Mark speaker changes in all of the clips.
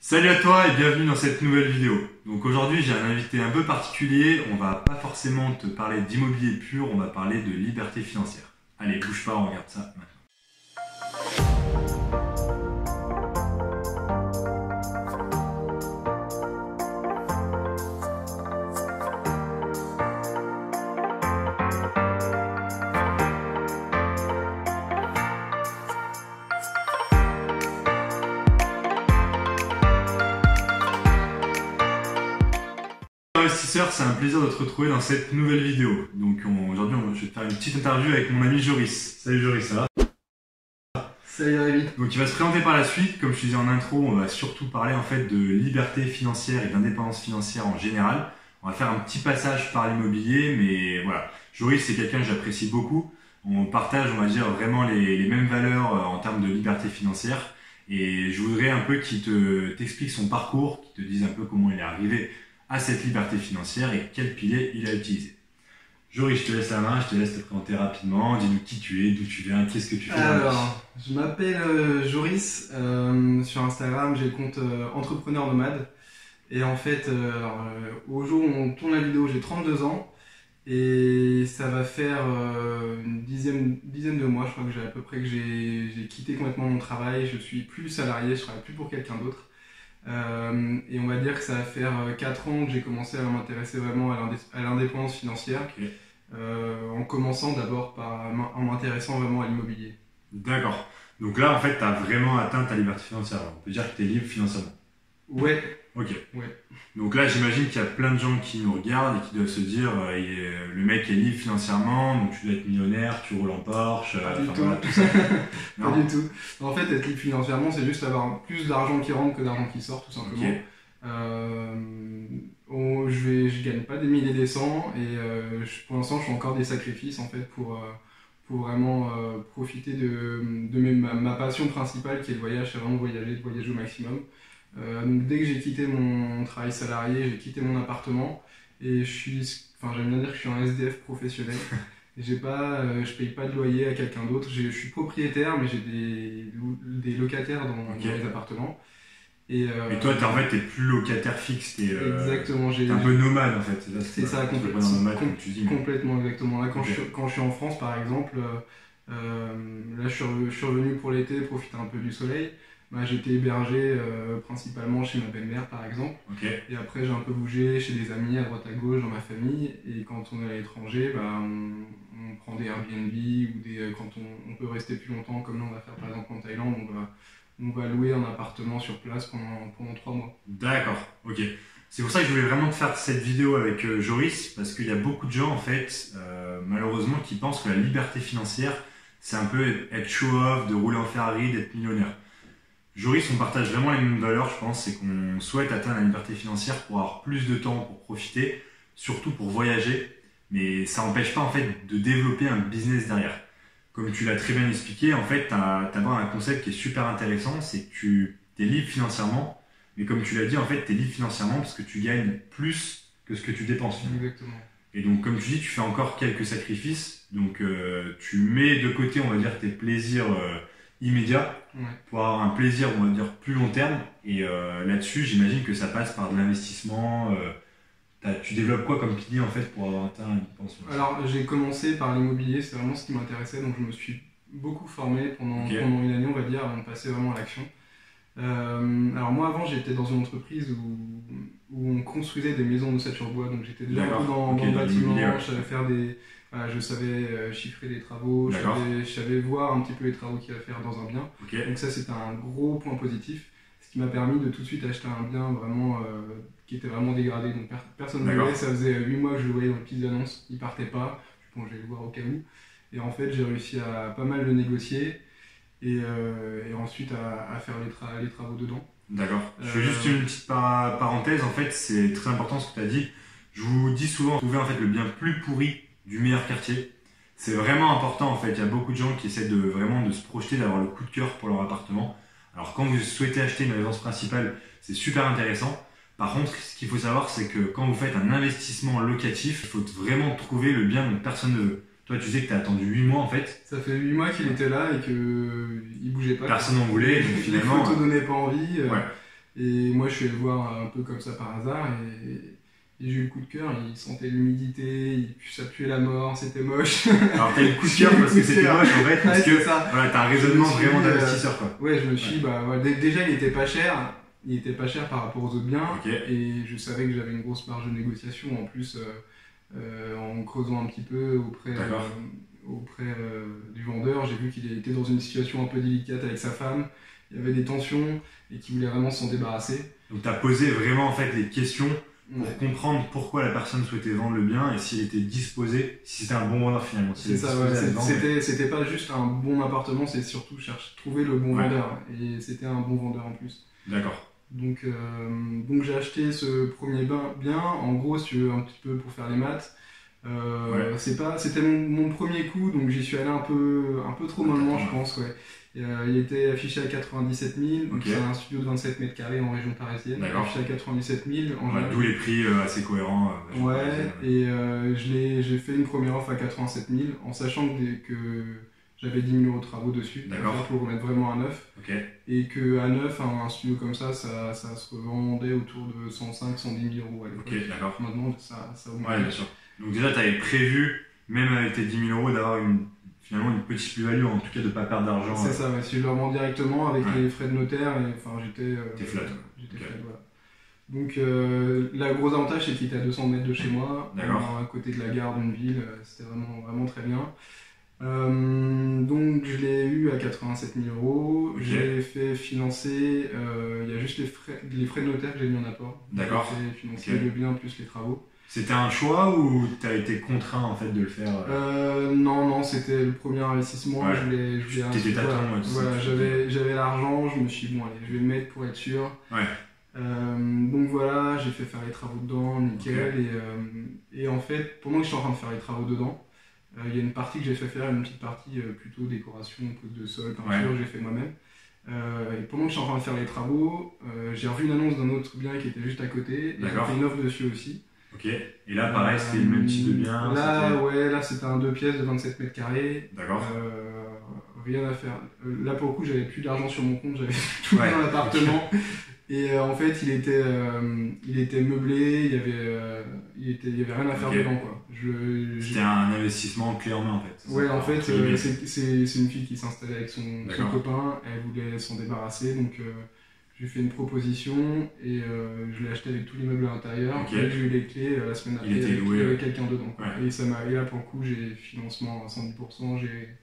Speaker 1: Salut à toi et bienvenue dans cette nouvelle vidéo. Donc aujourd'hui j'ai un invité un peu particulier, on va pas forcément te parler d'immobilier pur, on va parler de liberté financière. Allez, bouge pas, on regarde ça maintenant. Investisseur, c'est un plaisir de te retrouver dans cette nouvelle vidéo. Donc aujourd'hui je vais te faire une petite interview avec mon ami Joris. Salut Joris, ça va?
Speaker 2: Salut Rémi.
Speaker 1: Donc il va se présenter par la suite, comme je te disais en intro, on va surtout parler en fait de liberté financière et d'indépendance financière en général. On va faire un petit passage par l'immobilier, mais voilà. Joris c'est quelqu'un que j'apprécie beaucoup. On partage, on va dire, vraiment les mêmes valeurs en termes de liberté financière. Et je voudrais un peu qu'il t'explique son parcours, qu'il te dise un peu comment il est arrivé à cette liberté financière et quel pilier il a utilisé. Joris, je te laisse la main, je te laisse te présenter rapidement. Dis-nous qui tu es, d'où tu viens, qu'est-ce que tu fais.
Speaker 2: Alors, je m'appelle Joris. Sur Instagram, j'ai le compte Entrepreneur Nomade. Et en fait, au jour où on tourne la vidéo, j'ai 32 ans. Et ça va faire une dizaine de mois, je crois que j'ai à peu près que j'ai quitté complètement mon travail. Je suis plus salarié, je travaille plus pour quelqu'un d'autre. Et on va dire que ça va faire 4 ans que j'ai commencé à m'intéresser vraiment à l'indépendance financière,
Speaker 1: Okay.
Speaker 2: en commençant d'abord en m'intéressant vraiment à l'immobilier.
Speaker 1: D'accord. Donc là, en fait, tu as vraiment atteint ta liberté financière. On peut dire que tu es libre financièrement.
Speaker 2: Ouais.
Speaker 1: Ok.
Speaker 2: Ouais.
Speaker 1: Donc là, j'imagine qu'il y a plein de gens qui nous regardent et qui doivent se dire le mec est libre financièrement, donc tu dois être millionnaire, tu roules en Porsche,
Speaker 2: Pas du tout.
Speaker 1: voilà, tout ça.
Speaker 2: Pas du tout. En fait, être libre financièrement, c'est juste avoir plus d'argent qui rentre que d'argent qui sort, tout simplement.
Speaker 1: Ok.
Speaker 2: Je gagne pas des milliers des cents et pour l'instant, je fais encore des sacrifices en fait pour vraiment profiter de ma passion principale qui est le voyage, c'est vraiment de voyager au maximum. Donc dès que j'ai quitté mon travail salarié, j'ai quitté mon appartement et j'aime bien dire que je suis un SDF professionnel. Je paye pas de loyer à quelqu'un d'autre. Je suis propriétaire, mais j'ai des locataires dans les appartements. Et
Speaker 1: toi, en fait, t'es plus locataire fixe,
Speaker 2: exactement.
Speaker 1: T'es un peu nomade en fait.
Speaker 2: C'est ça,
Speaker 1: complètement nomade, comme tu dis.
Speaker 2: Complètement, exactement. Là, quand
Speaker 1: Okay.
Speaker 2: je suis en France, par exemple, là, je suis revenu pour l'été, profiter un peu du soleil. Bah, j'étais hébergé principalement chez ma belle-mère, par exemple.
Speaker 1: Okay.
Speaker 2: Et après, j'ai un peu bougé chez des amis à droite à gauche dans ma famille. Et quand on est à l'étranger, bah, on prend des Airbnb ou quand on peut rester plus longtemps, comme là, on va faire par exemple en Thaïlande, on va louer un appartement sur place pendant 3 mois.
Speaker 1: D'accord, ok. C'est pour ça que je voulais vraiment te faire cette vidéo avec Joris, parce qu'il y a beaucoup de gens, en fait, malheureusement, qui pensent que la liberté financière, c'est un peu être show-off, de rouler en Ferrari, d'être millionnaire. Joris, on partage vraiment les mêmes valeurs, je pense, c'est qu'on souhaite atteindre la liberté financière pour avoir plus de temps pour profiter, surtout pour voyager, mais ça n'empêche pas, en fait, de développer un business derrière. Comme tu l'as très bien expliqué, en fait, tu as un concept qui est super intéressant, c'est que tu es libre financièrement, mais comme tu l'as dit, en fait, tu es libre financièrement parce que tu gagnes plus que ce que tu dépenses.
Speaker 2: Exactement.
Speaker 1: Et donc, comme tu dis, tu fais encore quelques sacrifices, donc tu mets de côté, on va dire, tes plaisirs immédiats pour avoir un plaisir, on va dire, plus long terme. Et là-dessus, j'imagine que ça passe par de l'investissement. Tu développes quoi comme pilier en fait pour avoir atteint une pension?
Speaker 2: Alors j'ai commencé par l'immobilier, c'est vraiment ce qui m'intéressait, donc je me suis beaucoup formé pendant une année, on va dire, avant de passer vraiment à l'action. Alors moi avant j'étais dans une entreprise où on construisait des maisons de 7 sur bois, donc j'étais déjà un peu dans le bâtiment, je savais chiffrer des travaux, je savais voir un petit peu les travaux qu'il y a à faire dans un bien. Donc ça c'était un gros point positif, ce qui m'a permis de tout de suite acheter un bien vraiment qui était vraiment dégradé, donc personne ne voulait, ça faisait 8 mois que je le voyais dans les petites annonces, il partait pas, bon je vais le voir au cas où, et en fait j'ai réussi à pas mal le négocier et ensuite à faire les travaux dedans.
Speaker 1: D'accord. Je fais juste une petite parenthèse, en fait c'est très important ce que tu as dit, je vous dis souvent, trouver en fait le bien plus pourri du meilleur quartier, c'est vraiment important en fait, il y a beaucoup de gens qui essaient vraiment de se projeter, d'avoir le coup de cœur pour leur appartement. Alors quand vous souhaitez acheter une résidence principale, c'est super intéressant. Par contre, ce qu'il faut savoir, c'est que quand vous faites un investissement locatif, il faut vraiment trouver le bien dont personne ne veut. Toi, tu sais que tu as attendu 8 mois en fait.
Speaker 2: Ça fait 8 mois qu'il était là et qu'il bougeait pas.
Speaker 1: Personne n'en voulait, donc finalement.
Speaker 2: Les photos donnaient pas envie.
Speaker 1: Ouais.
Speaker 2: Et moi, je suis allé le voir un peu comme ça par hasard et j'ai eu le coup de cœur. Il sentait l'humidité, ça puait la mort, c'était moche.
Speaker 1: Alors t'as eu le coup de cœur parce que c'était moche en fait, parce que voilà, t'as un raisonnement vraiment d'investisseur quoi.
Speaker 2: Ouais, je me suis dit, bah, déjà il était pas cher. Il était pas cher par rapport aux autres biens. Et je savais que j'avais une grosse marge de négociation en plus en creusant un petit peu auprès du vendeur. J'ai vu qu'il était dans une situation un peu délicate avec sa femme. Il y avait des tensions et qu'il voulait vraiment s'en débarrasser.
Speaker 1: Donc tu as posé vraiment en fait les questions pour comprendre pourquoi la personne souhaitait vendre le bien et s'il était disposé, si c'était un bon vendeur finalement.
Speaker 2: C'est ça, ouais. C'était pas juste un bon appartement, c'est surtout trouver le bon vendeur. Et c'était un bon vendeur en plus.
Speaker 1: D'accord.
Speaker 2: Donc j'ai acheté ce premier bien, en gros, si tu veux, un petit peu pour faire les maths. C'était mon premier coup, donc j'y suis allé un peu trop mollement, je pense. Ouais. Il était affiché à 97 000, donc c'est un studio de 27 mètres carrés en région parisienne. Affiché à 97 000.
Speaker 1: D'où les prix assez cohérents.
Speaker 2: J'ai fait une première offre à 87 000 en sachant que j'avais 10 000 € de travaux dessus pour remettre vraiment à neuf. Et qu'à neuf, un studio comme ça se revendait autour de 105 110 000 € à l'époque. Maintenant, ça augmente.
Speaker 1: Ouais, bien sûr. Donc déjà, tu avais prévu, même avec tes 10 000 €, d'avoir finalement une petite plus-value, en tout cas de ne pas perdre d'argent.
Speaker 2: C'est ça, si je le revends directement avec les frais de notaire, j'étais
Speaker 1: flat.
Speaker 2: J'étais flat, voilà. Donc le gros avantage, c'est qu'il était à 200 mètres de chez moi, à côté de la gare d'une ville, c'était vraiment, vraiment très bien. Donc je l'ai eu à 87 000 €. J'ai fait financer, il y a juste les frais de notaire que j'ai mis en apport.
Speaker 1: D'accord.
Speaker 2: J'ai financé le bien plus les travaux.
Speaker 1: C'était un choix ou tu as été contraint en fait de le faire
Speaker 2: Non, c'était le premier investissement.
Speaker 1: T'étais tâton,
Speaker 2: j'avais l'argent, je me suis dit bon allez, je vais le mettre pour être sûr. Donc voilà, j'ai fait faire les travaux dedans, nickel. Et en fait, pendant que je suis en train de faire les travaux dedans, il y a une partie que j'ai fait faire, une petite partie plutôt décoration, pose de sol, peinture, j'ai fait moi-même. Et pendant que je suis en train de faire les travaux, j'ai revu une annonce d'un autre bien qui était juste à côté, et j'ai fait une offre dessus aussi.
Speaker 1: Et là pareil, c'était le même type de bien?
Speaker 2: Là c'était un 2 pièces de 27 mètres carrés. Rien à faire. Là pour le coup, j'avais plus d'argent sur mon compte, j'avais tout dans l'appartement. Et en fait, il était meublé, il y avait rien à faire dedans quoi.
Speaker 1: C'était un investissement clé en main en fait.
Speaker 2: Ouais, en fait, c'est une fille qui s'installait avec son copain, elle voulait s'en débarrasser, donc j'ai fait une proposition et je l'ai acheté avec tous les meubles à l'intérieur. Et j'ai eu les clés la semaine après, il y avait quelqu'un dedans. Et là pour le coup, j'ai financement à 110%, j'ai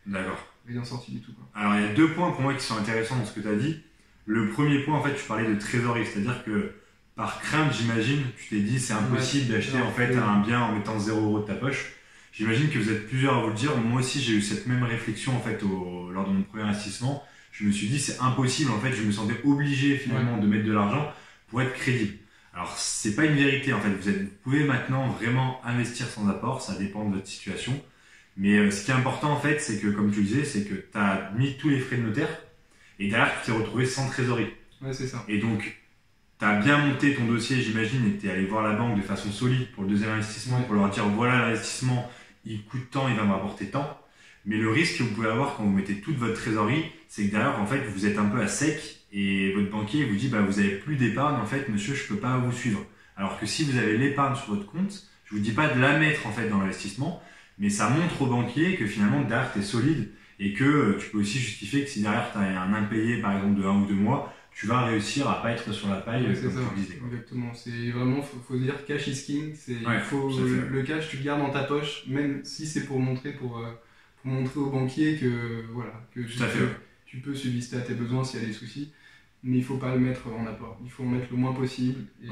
Speaker 2: rien sorti du tout.
Speaker 1: Alors il y a deux points pour moi qui sont intéressants dans ce que tu as dit. Le premier point, en fait, tu parlais de trésorerie, c'est-à-dire que par crainte, j'imagine, tu t'es dit c'est impossible d'acheter en fait un bien en mettant 0 € de ta poche. J'imagine que vous êtes plusieurs à vous le dire. Moi aussi, j'ai eu cette même réflexion en fait lors de mon premier investissement. Je me suis dit c'est impossible, en fait, je me sentais obligé finalement de mettre de l'argent pour être crédible. Alors c'est pas une vérité en fait. Vous pouvez maintenant vraiment investir sans apport, ça dépend de votre situation. Mais ce qui est important en fait, c'est que comme tu le disais, c'est que tu as mis tous les frais de notaire. Et derrière, tu t'es retrouvé sans trésorerie.
Speaker 2: Ouais, c'est ça.
Speaker 1: Et donc, tu as bien monté ton dossier, j'imagine, et tu es allé voir la banque de façon solide pour le deuxième investissement, pour leur dire voilà, l'investissement, il coûte tant, il va m'apporter tant. Mais le risque que vous pouvez avoir quand vous mettez toute votre trésorerie, c'est que derrière, en fait, vous êtes un peu à sec et votre banquier vous dit bah, vous n'avez plus d'épargne, en fait, monsieur, je ne peux pas vous suivre. Alors que si vous avez l'épargne sur votre compte, je ne vous dis pas de la mettre en fait dans l'investissement, mais ça montre au banquier que finalement, derrière, tu es solide. Et que tu peux aussi justifier que si derrière tu as un impayé par exemple de 1 ou 2 mois, tu vas réussir à pas être sur la paille comme tu disais.
Speaker 2: Exactement, c'est vraiment, faut dire cash is king, le cash tu le gardes dans ta poche, même si c'est pour montrer au banquier que, voilà, que tu peux subsister à tes besoins s'il y a des soucis, mais il faut pas le mettre en apport, il faut en mettre le moins possible. Et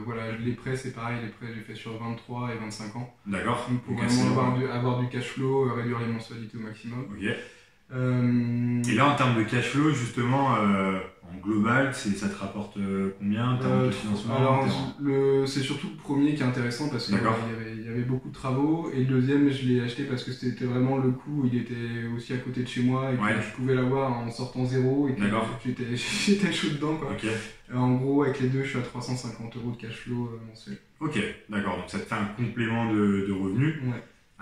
Speaker 2: voilà, les prêts c'est pareil, les prêts j'ai fait sur 23 et 25 ans.
Speaker 1: D'accord.
Speaker 2: Donc pour vraiment avoir du cash flow, réduire les mensualités au maximum.
Speaker 1: Et là en termes de cash flow justement, en global, ça te rapporte combien en termes de financement?
Speaker 2: Alors c'est surtout le premier qui est intéressant parce qu'il y avait beaucoup de travaux, et le deuxième je l'ai acheté parce que c'était vraiment le coût, il était aussi à côté de chez moi et que je pouvais l'avoir en sortant zéro et que j'étais chaud dedans quoi. En gros avec les deux je suis à 350 € de cash flow mensuel. Ok,
Speaker 1: d'accord, donc ça te fait un complément de revenus.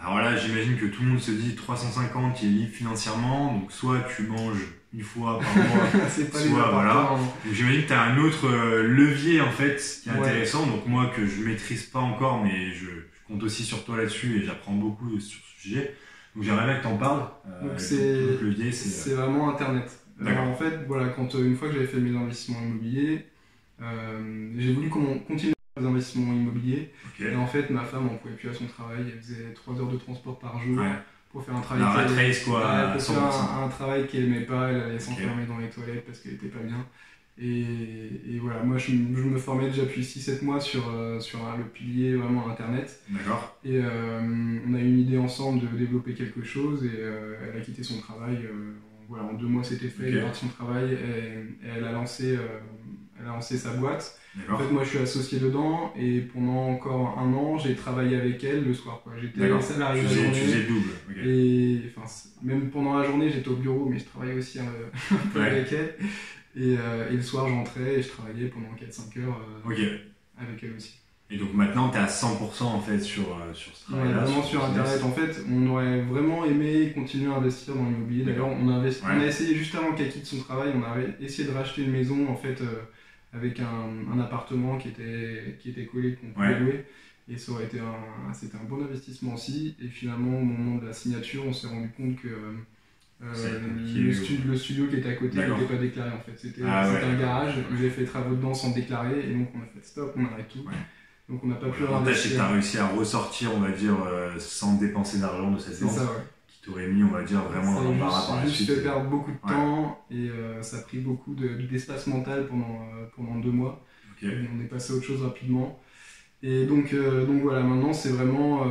Speaker 1: Alors là, j'imagine que tout le monde se dit 350, il est libre financièrement, donc soit tu manges une fois par mois.
Speaker 2: C'est pas
Speaker 1: soit voilà. Donc j'imagine que tu as un autre levier en fait qui est intéressant. Donc moi que je maîtrise pas encore, mais je compte aussi sur toi là-dessus et j'apprends beaucoup sur ce sujet. Donc j'aimerais bien que tu en parles.
Speaker 2: Donc
Speaker 1: levier,
Speaker 2: c'est vraiment Internet. Alors en fait, voilà, une fois que j'avais fait mes investissements immobiliers, j'ai voulu continuer les investissements immobiliers. Et en fait, ma femme en pouvait plus à son travail. Elle faisait 3 heures de transport par jour pour faire un travail.
Speaker 1: La rat race, quoi.
Speaker 2: Pour faire un travail qu'elle aimait pas. Elle allait s'enfermer dans les toilettes parce qu'elle était pas bien. Et voilà, moi je me formais déjà depuis 6-7 mois sur le pilier vraiment Internet.
Speaker 1: D'accord.
Speaker 2: Et on a eu une idée ensemble de développer quelque chose et elle a quitté son travail. Voilà, en 2 mois c'était fait, elle est partie de son travail et elle a lancé sa boîte. En fait, moi je suis associé dedans et pendant encore 1 an j'ai travaillé avec elle le soir. J'étais salarié la journée.
Speaker 1: Tu faisais double.
Speaker 2: Et même pendant la journée j'étais au bureau mais je travaillais aussi un peu avec elle. Et le soir, j'entrais et je travaillais pendant 4-5 heures avec elle aussi.
Speaker 1: Et donc maintenant, tu es à 100% en fait sur ce travail-là.
Speaker 2: Vraiment sur Internet. En fait, on aurait vraiment aimé continuer à investir dans l'immobilier. D'ailleurs, on a essayé juste avant qu'elle quitte son travail, on a essayé de racheter une maison en fait avec un appartement qui était collé, qu'on pouvait louer. Et ça aurait été c'était un bon investissement aussi. Et finalement, au moment de la signature, on s'est rendu compte que le studio qui était à côté n'était pas déclaré en fait. C'était un garage, ils avaient fait travaux dedans sans déclarer et donc on a fait stop, on arrête tout. Donc on n'a pas pu
Speaker 1: l'avantage c'est que tu as réussi à ressortir, on va dire, sans dépenser d'argent de cette vente qui t'aurait mis, on va dire, vraiment dans l'embarras par la suite.
Speaker 2: Ça a juste fait perdre beaucoup de temps et ça a pris beaucoup d'espace mental pendant 2 mois. Et on est passé à autre chose rapidement. Et donc voilà, maintenant c'est vraiment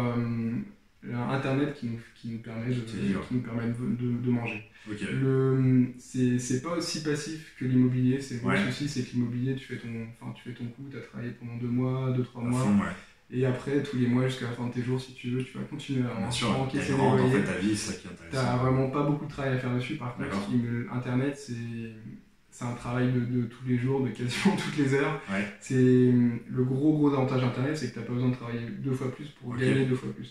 Speaker 2: Internet qui nous permet de manger. C'est pas aussi passif que l'immobilier. C'est le souci, c'est que l'immobilier, tu fais ton coup, tu as travaillé pendant 2 mois, 2-3 mois. Et après, tous les mois, jusqu'à la fin de tes jours, si tu veux, tu vas continuer à encaisser les loyers.
Speaker 1: En fait, ta vie, c'est ça qui est intéressant.
Speaker 2: T'as vraiment pas beaucoup de travail à faire dessus. Par contre, Internet, c'est un travail de tous les jours, de quasiment toutes les heures. C'est le gros avantage d'Internet, c'est que tu n'as pas besoin de travailler 2 fois plus pour gagner 2 fois plus.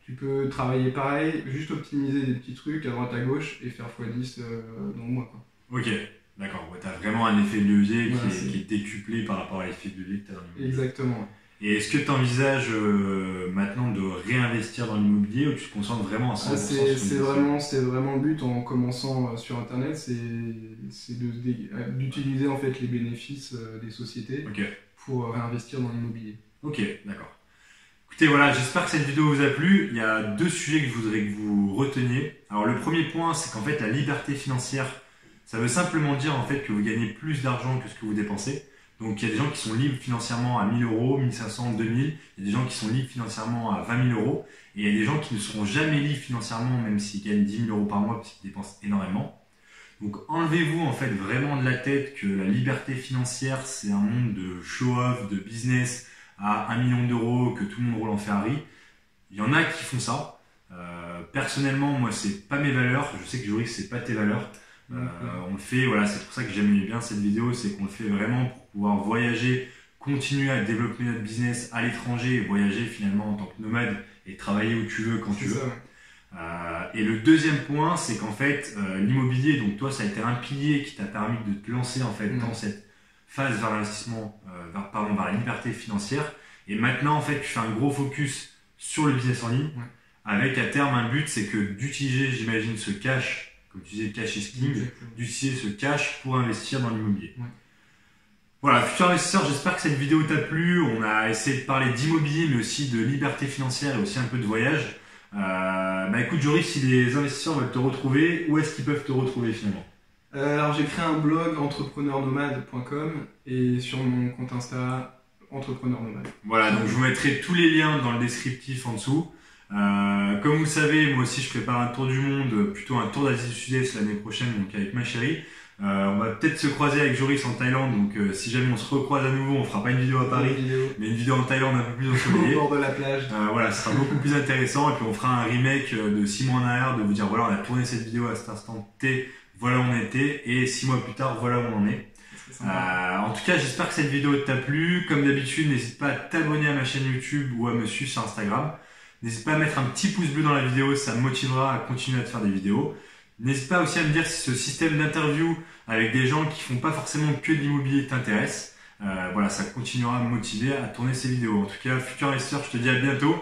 Speaker 2: Tu peux travailler pareil, juste optimiser des petits trucs à droite à gauche et faire x10 dans le mois.
Speaker 1: Ok, d'accord. Tu as vraiment un effet de levier qui est décuplé par rapport à l'effet de levier que tu as dans l'immobilier.
Speaker 2: Exactement.
Speaker 1: Et est-ce que tu envisages maintenant de réinvestir dans l'immobilier ou tu te concentres vraiment à 100%
Speaker 2: c'est vraiment le but en commençant sur Internet, c'est d'utiliser en fait les bénéfices des sociétés pour réinvestir dans l'immobilier.
Speaker 1: Ok, d'accord. Écoutez, voilà, j'espère que cette vidéo vous a plu. Il y a 2 sujets que je voudrais que vous reteniez. Alors le premier point, c'est qu'en fait la liberté financière, ça veut simplement dire en fait que vous gagnez plus d'argent que ce que vous dépensez. Donc il y a des gens qui sont libres financièrement à 1000 €, 1500, 2000. Il y a des gens qui sont libres financièrement à 20 000 €. Et il y a des gens qui ne seront jamais libres financièrement, même s'ils gagnent 10 000 € par mois, parce qu'ils dépensent énormément. Donc enlevez-vous en fait vraiment de la tête que la liberté financière, c'est un monde de show-off, de business à 1 million d'euros, que tout le monde roule en Ferrari. Il y en a qui font ça. Personnellement, moi, c'est pas mes valeurs. Je sais que Joris, c'est pas tes valeurs. On le fait, voilà, c'est pour ça que j'aime bien cette vidéo, c'est qu'on le fait vraiment pour pouvoir voyager, continuer à développer notre business à l'étranger, voyager finalement en tant que nomade et travailler où tu veux, quand tu veux. Et le deuxième point, c'est qu'en fait, l'immobilier, donc toi, ça a été un pilier qui t'a permis de te lancer en fait dans cette phase vers l'investissement, vers la liberté financière. Et maintenant, en fait, tu fais un gros focus sur le business en ligne, avec à terme un but, c'est que d'utiliser, j'imagine, ce cash, comme tu disais, cash is king, d'utiliser ce cash pour investir dans l'immobilier. Voilà, futur investisseur, j'espère que cette vidéo t'a plu. On a essayé de parler d'immobilier, mais aussi de liberté financière et aussi un peu de voyage. Écoute, Joris, si les investisseurs veulent te retrouver, où est-ce qu'ils peuvent te retrouver finalement?
Speaker 2: Alors j'ai créé un blog entrepreneurnomade.com et sur mon compte Insta entrepreneurnomade.
Speaker 1: Voilà, donc je vous mettrai tous les liens dans le descriptif en dessous. Comme vous le savez, moi aussi je prépare un tour du monde, plutôt un tour d'Asie du Sud-Est l'année prochaine, donc avec ma chérie. On va peut-être se croiser avec Joris en Thaïlande, donc si jamais on se recroise à nouveau, on fera pas une vidéo à Paris, mais une vidéo en Thaïlande un peu plus ensoleillée.
Speaker 2: Au bord de la plage.
Speaker 1: Voilà, ce sera beaucoup plus intéressant et puis on fera un remake de 6 mois en arrière, de vous dire voilà, on a tourné cette vidéo à cet instant T, voilà où on était, et 6 mois plus tard, voilà où on en est. En tout cas, j'espère que cette vidéo t'a plu. Comme d'habitude, n'hésite pas à t'abonner à ma chaîne YouTube ou à me suivre sur Instagram. N'hésite pas à mettre un petit pouce bleu dans la vidéo, ça me motivera à continuer à te faire des vidéos. N'hésite pas aussi à me dire si ce système d'interview avec des gens qui font pas forcément que de l'immobilier t'intéresse. Voilà, ça continuera à me motiver à tourner ces vidéos. En tout cas, futur investisseur, je te dis à bientôt.